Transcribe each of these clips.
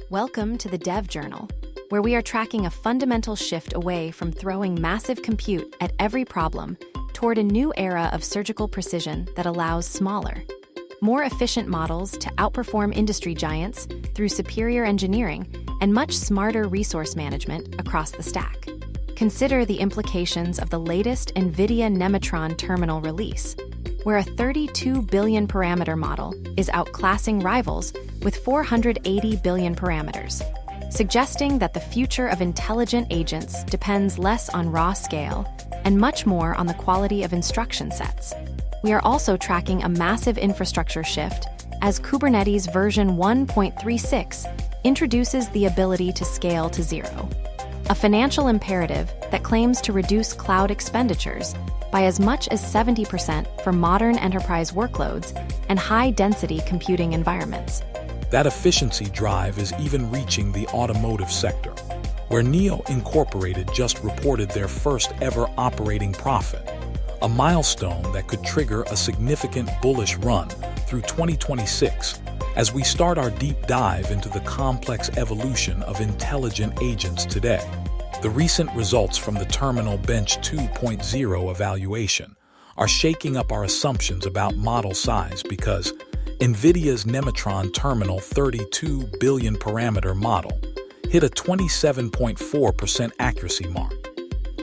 Welcome to the Dev Journal, where we are tracking a fundamental shift away from throwing massive compute at every problem toward a new era of surgical precision that allows smaller, more efficient models to outperform industry giants through superior engineering and much smarter resource management across the stack. Consider the implications of the latest NVIDIA Nemotron-Terminal release, where a 32 billion parameter model is outclassing rivals with 480 billion parameters, suggesting that the future of intelligent agents depends less on raw scale and much more on the quality of instruction sets. We are also tracking a massive infrastructure shift as Kubernetes version 1.36 introduces the ability to scale to zero, a financial imperative that claims to reduce cloud expenditures by as much as 70% for modern enterprise workloads and high-density computing environments. That efficiency drive is even reaching the automotive sector, where NIO Incorporated just reported their first ever operating profit, a milestone that could trigger a significant bullish run through 2026 as we start our deep dive into the complex evolution of intelligent agents today. The recent results from the Terminal Bench 2.0 evaluation are shaking up our assumptions about model size because NVIDIA's Nemotron-Terminal 32 billion parameter model hit a 27.4% accuracy mark,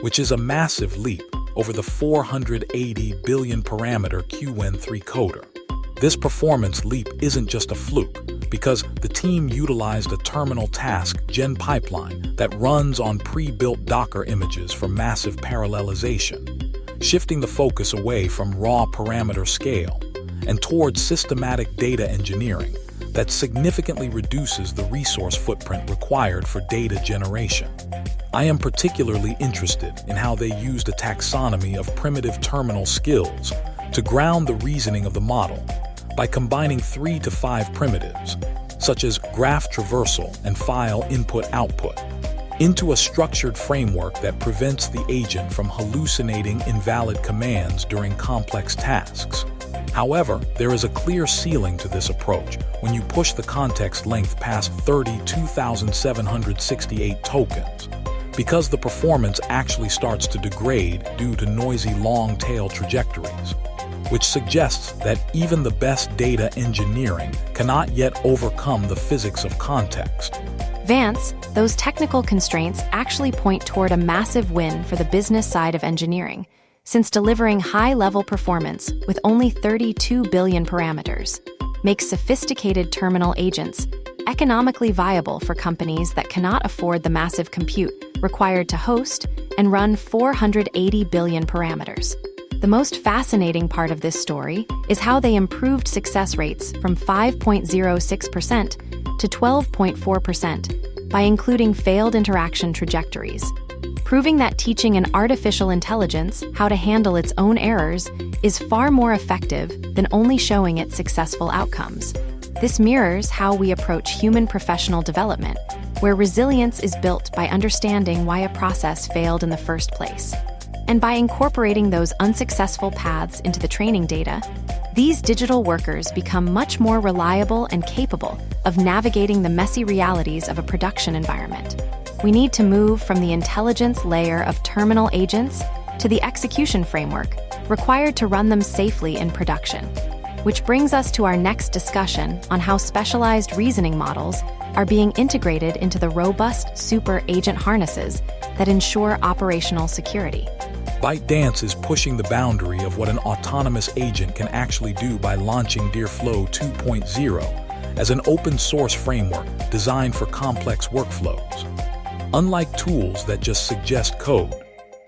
which is a massive leap over the 480 billion parameter QN3 coder. This performance leap isn't just a fluke, because the team utilized a terminal task gen pipeline that runs on pre-built Docker images for massive parallelization, shifting the focus away from raw parameter scale and towards systematic data engineering that significantly reduces the resource footprint required for data generation. I am particularly interested in how they used a taxonomy of primitive terminal skills to ground the reasoning of the model by combining 3 to 5 primitives, such as graph traversal and file input-output, into a structured framework that prevents the agent from hallucinating invalid commands during complex tasks. However, there is a clear ceiling to this approach when you push the context length past 32,768 tokens, because the performance actually starts to degrade due to noisy long-tail trajectories, which suggests that even the best data engineering cannot yet overcome the physics of context. Vance, those technical constraints actually point toward a massive win for the business side of engineering, since delivering high-level performance with only 32 billion parameters makes sophisticated terminal agents economically viable for companies that cannot afford the massive compute required to host and run 480 billion parameters. The most fascinating part of this story is how they improved success rates from 5.06% to 12.4% by including failed interaction trajectories, proving that teaching an artificial intelligence how to handle its own errors is far more effective than only showing it successful outcomes. This mirrors how we approach human professional development, where resilience is built by understanding why a process failed in the first place. And by incorporating those unsuccessful paths into the training data, these digital workers become much more reliable and capable of navigating the messy realities of a production environment. We need to move from the intelligence layer of terminal agents to the execution framework required to run them safely in production. Which brings us to our next discussion on how specialized reasoning models are being integrated into the robust SuperAgent harnesses that ensure operational security. ByteDance is pushing the boundary of what an autonomous agent can actually do by launching DeerFlow 2.0 as an open-source framework designed for complex workflows. Unlike tools that just suggest code,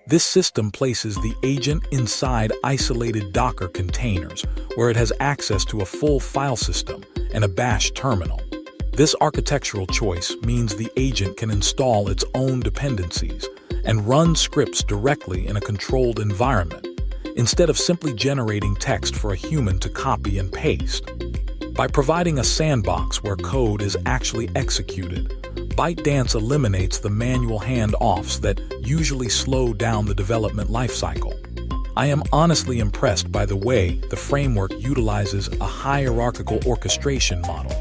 this system places the agent inside isolated Docker containers where it has access to a full file system and a bash terminal. This architectural choice means the agent can install its own dependencies and run scripts directly in a controlled environment, instead of simply generating text for a human to copy and paste. By providing a sandbox where code is actually executed, ByteDance eliminates the manual handoffs that usually slow down the development lifecycle. I am honestly impressed by the way the framework utilizes a hierarchical orchestration model,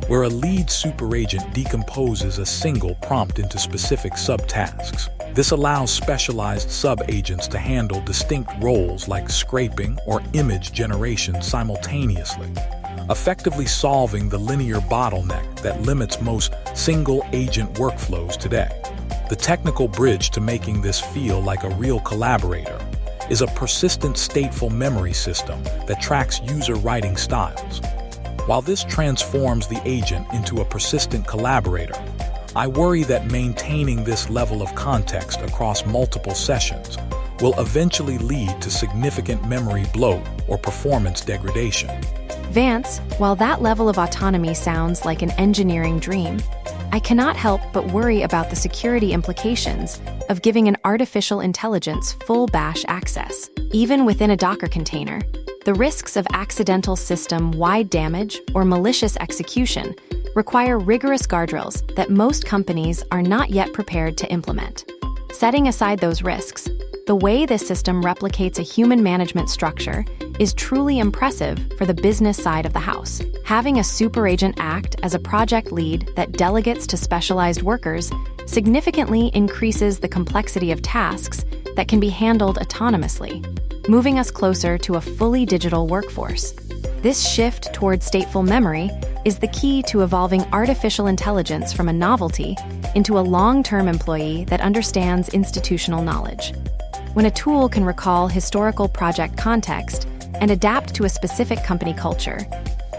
where a lead superagent decomposes a single prompt into specific subtasks. This allows specialized subagents to handle distinct roles like scraping or image generation simultaneously, effectively solving the linear bottleneck that limits most single-agent workflows today. The technical bridge to making this feel like a real collaborator is a persistent stateful memory system that tracks user writing styles. While this transforms the agent into a persistent collaborator, I worry that maintaining this level of context across multiple sessions will eventually lead to significant memory bloat or performance degradation. Vance, while that level of autonomy sounds like an engineering dream, I cannot help but worry about the security implications of giving an artificial intelligence full bash access. Even within a Docker container, the risks of accidental system-wide damage or malicious execution require rigorous guardrails that most companies are not yet prepared to implement. Setting aside those risks, the way this system replicates a human management structure is truly impressive for the business side of the house. Having a superagent act as a project lead that delegates to specialized workers significantly increases the complexity of tasks that can be handled autonomously, moving us closer to a fully digital workforce. This shift toward stateful memory is the key to evolving artificial intelligence from a novelty into a long-term employee that understands institutional knowledge. When a tool can recall historical project context and adapt to a specific company culture,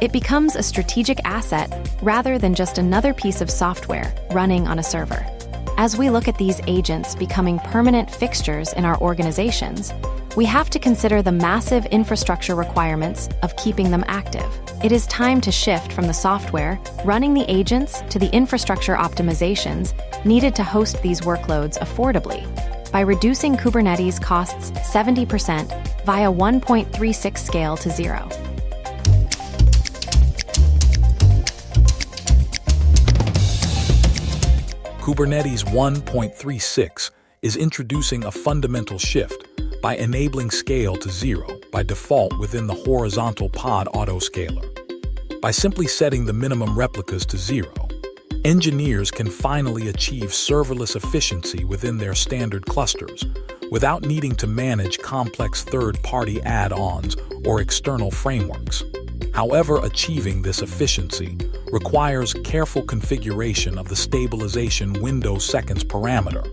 it becomes a strategic asset rather than just another piece of software running on a server. As we look at these agents becoming permanent fixtures in our organizations, we have to consider the massive infrastructure requirements of keeping them active. It is time to shift from the software running the agents to the infrastructure optimizations needed to host these workloads affordably. By reducing Kubernetes costs 70% via 1.36 scale to 0. Kubernetes 1.36 is introducing a fundamental shift by enabling scale to 0 by default within the horizontal pod autoscaler. By simply setting the minimum replicas to 0, engineers can finally achieve serverless efficiency within their standard clusters without needing to manage complex third-party add-ons or external frameworks. However, achieving this efficiency requires careful configuration of the stabilization window seconds parameter,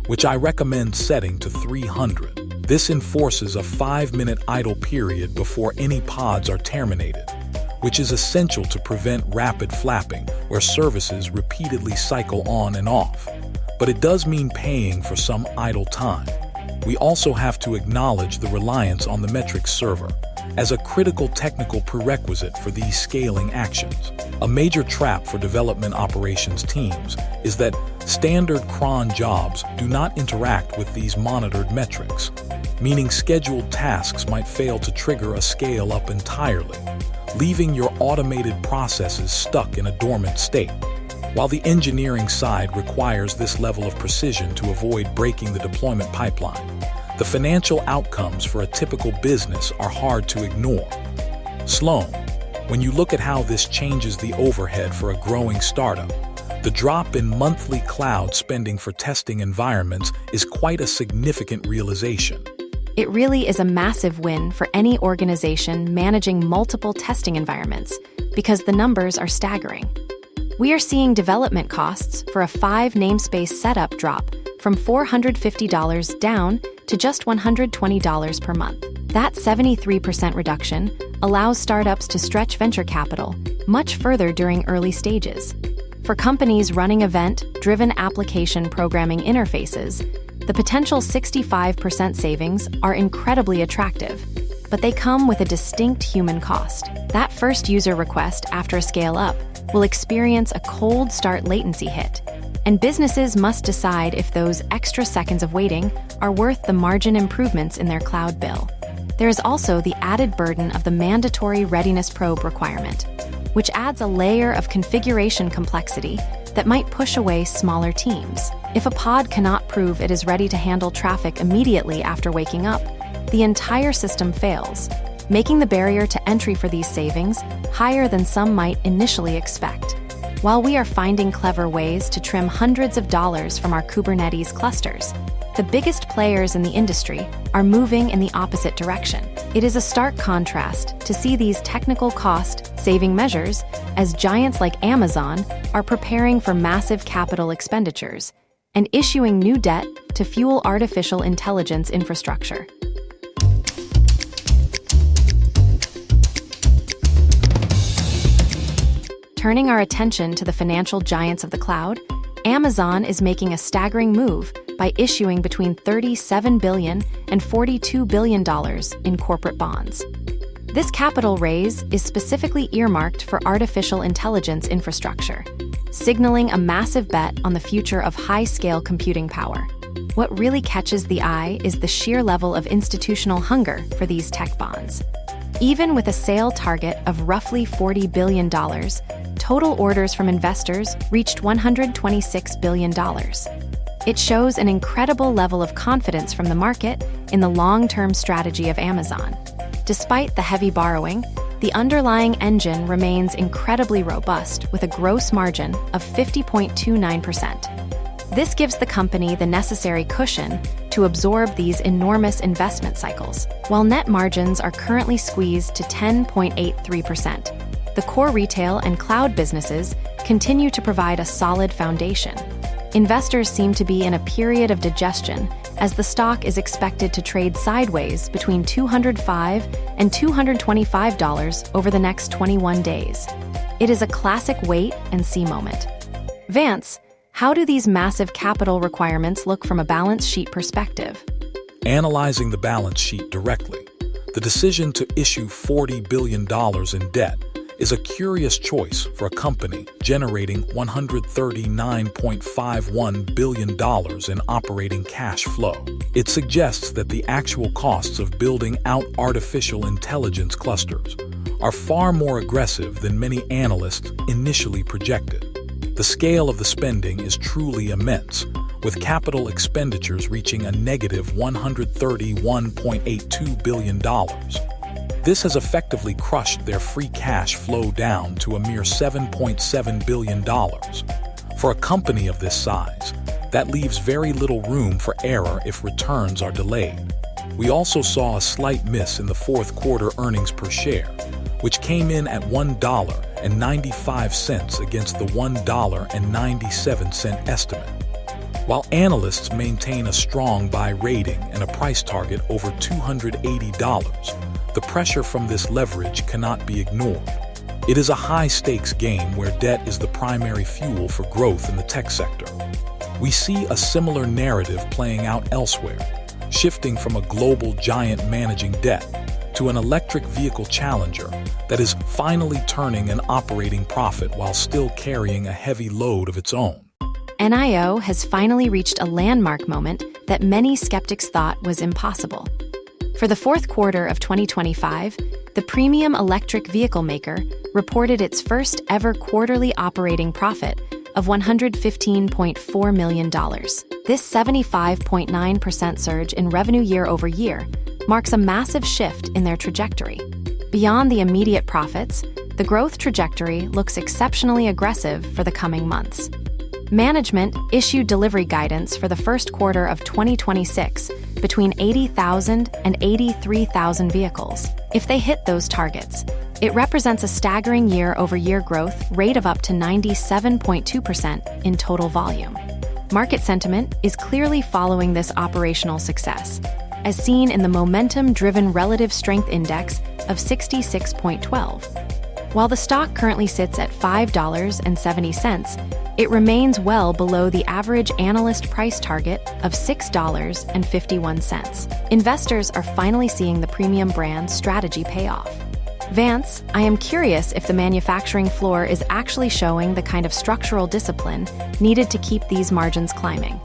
which I recommend setting to 300. This enforces a 5-minute idle period before any pods are terminated, which is essential to prevent rapid flapping where services repeatedly cycle on and off. But it does mean paying for some idle time. We also have to acknowledge the reliance on the metrics server as a critical technical prerequisite for these scaling actions. A major trap for development operations teams is that standard cron jobs do not interact with these monitored metrics, meaning scheduled tasks might fail to trigger a scale up entirely, leaving your automated processes stuck in a dormant state. While the engineering side requires this level of precision to avoid breaking the deployment pipeline, the financial outcomes for a typical business are hard to ignore. Sloan, when you look at how this changes the overhead for a growing startup, the drop in monthly cloud spending for testing environments is quite a significant realization. It really is a massive win for any organization managing multiple testing environments because the numbers are staggering. We are seeing development costs for a 5 namespace setup drop from $450 down to just $120 per month. That 73% reduction allows startups to stretch venture capital much further during early stages. For companies running event-driven application programming interfaces, the potential 65% savings are incredibly attractive, but they come with a distinct human cost. That first user request after a scale-up will experience a cold start latency hit, and businesses must decide if those extra seconds of waiting are worth the margin improvements in their cloud bill. There is also the added burden of the mandatory readiness probe requirement, which adds a layer of configuration complexity that might push away smaller teams. If a pod cannot prove it is ready to handle traffic immediately after waking up, the entire system fails, making the barrier to entry for these savings higher than some might initially expect. while we are finding clever ways to trim hundreds of dollars from our Kubernetes clusters, the biggest players in the industry are moving in the opposite direction. It is a stark contrast to see these technical cost-saving measures as giants like Amazon are preparing for massive capital expenditures and issuing new debt to fuel artificial intelligence infrastructure. Turning our attention to the financial giants of the cloud, Amazon is making a staggering move by issuing between $37 billion and $42 billion in corporate bonds. This capital raise is specifically earmarked for artificial intelligence infrastructure, signaling a massive bet on the future of high-scale computing power. What really catches the eye is the sheer level of institutional hunger for these tech bonds. Even with a sale target of roughly $40 billion, total orders from investors reached $126 billion. It shows an incredible level of confidence from the market in the long-term strategy of Amazon. Despite the heavy borrowing, the underlying engine remains incredibly robust with a gross margin of 50.29%. This gives the company the necessary cushion to absorb these enormous investment cycles, while net margins are currently squeezed to 10.83%. The core retail and cloud businesses continue to provide a solid foundation. Investors seem to be in a period of digestion as the stock is expected to trade sideways between $205 and $225 over the next 21 days. It is a classic wait-and-see moment. Vance, how do these massive capital requirements look from a balance sheet perspective? Analyzing the balance sheet directly, the decision to issue $40 billion in debt is a curious choice for a company generating $139.51 billion in operating cash flow. It suggests that the actual costs of building out artificial intelligence clusters are far more aggressive than many analysts initially projected. The scale of the spending is truly immense, with capital expenditures reaching a negative $131.82 billion. This has effectively crushed their free cash flow down to a mere $7.7 billion. For a company of this size, that leaves very little room for error if returns are delayed. We also saw a slight miss in the fourth quarter earnings per share, which came in at $1.95 against the $1.97 estimate. While analysts maintain a strong buy rating and a price target over $280, the pressure from this leverage cannot be ignored. It is a high-stakes game where debt is the primary fuel for growth in the tech sector. We see a similar narrative playing out elsewhere, shifting from a global giant managing debt to an electric vehicle challenger that is finally turning an operating profit while still carrying a heavy load of its own. NIO has finally reached a landmark moment that many skeptics thought was impossible. For the fourth quarter of 2025, the premium electric vehicle maker reported its first ever quarterly operating profit of $115.4 million. This 75.9% surge in revenue year over year marks a massive shift in their trajectory. Beyond the immediate profits, the growth trajectory looks exceptionally aggressive for the coming months. Management issued delivery guidance for the first quarter of 2026 between 80,000 and 83,000 vehicles. If they hit those targets, it represents a staggering year-over-year growth rate of up to 97.2% in total volume. Market sentiment is clearly following this operational success, as seen in the momentum-driven relative strength index of 66.12. While the stock currently sits at $5.70, it remains well below the average analyst price target of $6.51. Investors are finally seeing the premium brand strategy pay off. Vance, I am curious if the manufacturing floor is actually showing the kind of structural discipline needed to keep these margins climbing.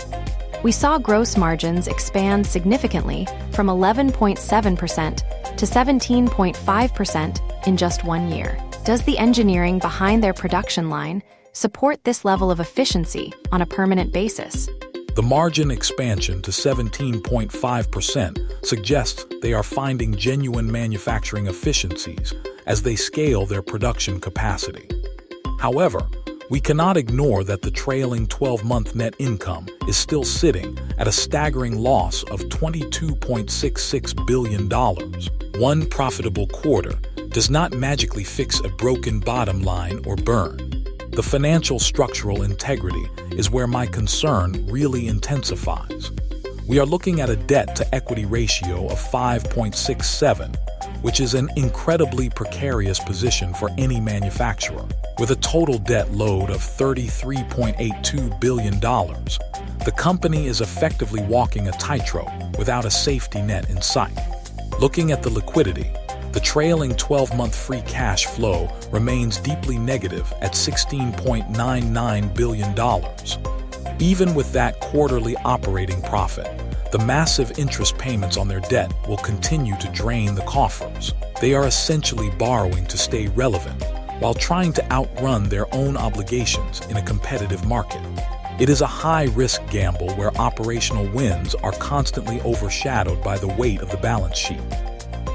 We saw gross margins expand significantly from 11.7% to 17.5% in just 1 year. Does the engineering behind their production line support this level of efficiency on a permanent basis? The margin expansion to 17.5% suggests they are finding genuine manufacturing efficiencies as they scale their production capacity. However, We cannot ignore that the trailing 12-month net income is still sitting at a staggering loss of $22.66 billion. One profitable quarter does not magically fix a broken bottom line or burn. The financial structural integrity is where my concern really intensifies. We are looking at a debt-to-equity ratio of 5.67, which is an incredibly precarious position for any manufacturer. With a total debt load of $33.82 billion, the company is effectively walking a tightrope without a safety net in sight. Looking at the liquidity, the trailing 12-month free cash flow remains deeply negative at $16.99 billion. Even with that quarterly operating profit, the massive interest payments on their debt will continue to drain the coffers. They are essentially borrowing to stay relevant, while trying to outrun their own obligations in a competitive market. It is a high-risk gamble where operational wins are constantly overshadowed by the weight of the balance sheet.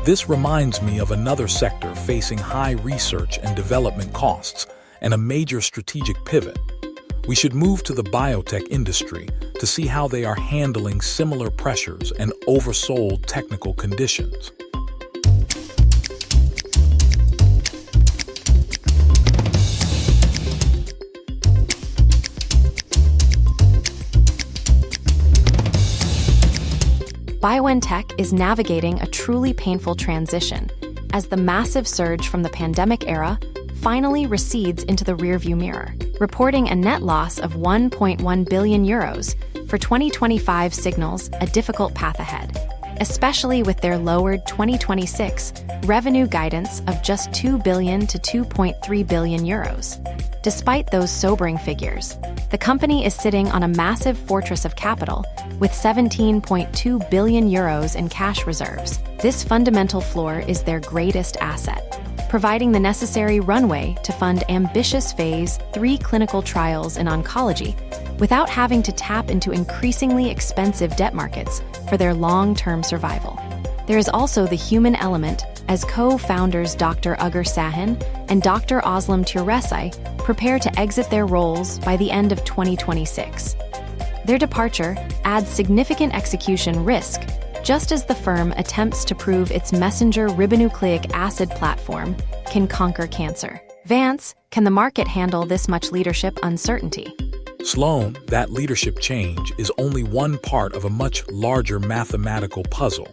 This reminds me of another sector facing high research and development costs and a major strategic pivot. We should move to the biotech industry to see how they are handling similar pressures and oversold technical conditions. BioNTech is navigating a truly painful transition as the massive surge from the pandemic era finally recedes into the rearview mirror. Reporting a net loss of €1.1 billion for 2025 signals a difficult path ahead, especially with their lowered 2026 revenue guidance of just €2 billion to €2.3 billion. Despite those sobering figures, the company is sitting on a massive fortress of capital with €17.2 billion in cash reserves. This fundamental floor is their greatest asset, providing the necessary runway to fund ambitious Phase 3 clinical trials in oncology without having to tap into increasingly expensive debt markets for their long-term survival. There is also the human element, as co-founders Dr. Ugur Sahin and Dr. Özlem Türeci prepare to exit their roles by the end of 2026. Their departure adds significant execution risk, just as the firm attempts to prove its messenger ribonucleic acid platform can conquer cancer. Vance, can the market handle this much leadership uncertainty? Sloan, that leadership change is only one part of a much larger mathematical puzzle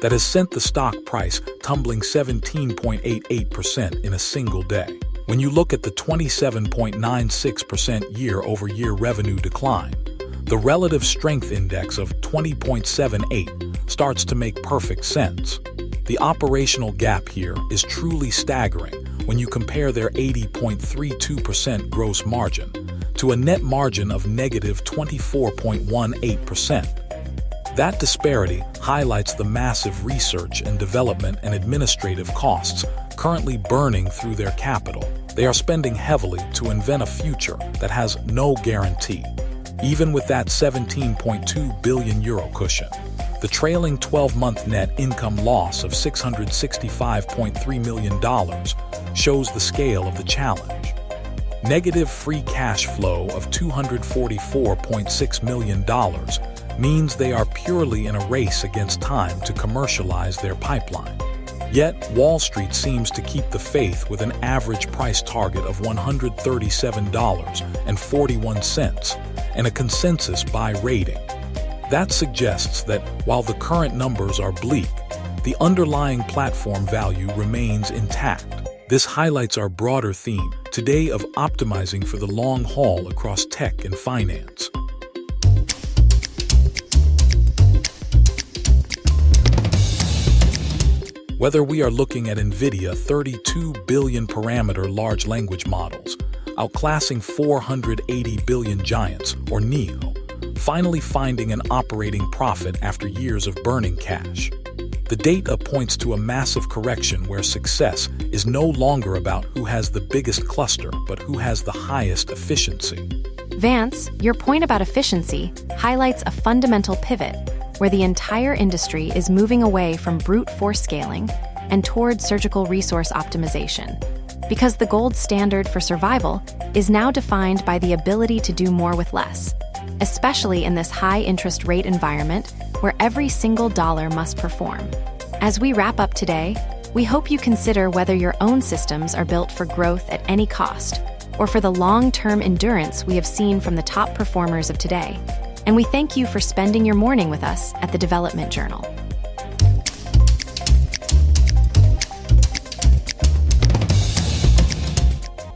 that has sent the stock price tumbling 17.88% in a single day. When you look at the 27.96% year-over-year revenue decline, the relative strength index of 20.78 starts to make perfect sense. The operational gap here is truly staggering when you compare their 80.32% gross margin to a net margin of negative 24.18%. That disparity highlights the massive research and development and administrative costs currently burning through their capital. They are spending heavily to invent a future that has no guarantee. Even with that €17.2 billion cushion, the trailing 12-month net income loss of $665.3 million shows the scale of the challenge. Negative free cash flow of $244.6 million means they are purely in a race against time to commercialize their pipeline. Yet, Wall Street seems to keep the faith with an average price target of $137.41 and a consensus buy rating. That suggests that while the current numbers are bleak, the underlying platform value remains intact. This highlights our broader theme today of optimizing for the long haul across tech and finance. Whether we are looking at NVIDIA 32 billion parameter large language models, outclassing 480 billion giants, or NEO, finally finding an operating profit after years of burning cash. The data points to a massive correction where success is no longer about who has the biggest cluster, but who has the highest efficiency. Vance, your point about efficiency highlights a fundamental pivot where the entire industry is moving away from brute force scaling and toward surgical resource optimization. because the gold standard for survival is now defined by the ability to do more with less, especially in this high-interest rate environment where every single dollar must perform. As we wrap up today, we hope you consider whether your own systems are built for growth at any cost, or for the long-term endurance we have seen from the top performers of today. And we thank you for spending your morning with us at the Development Journal.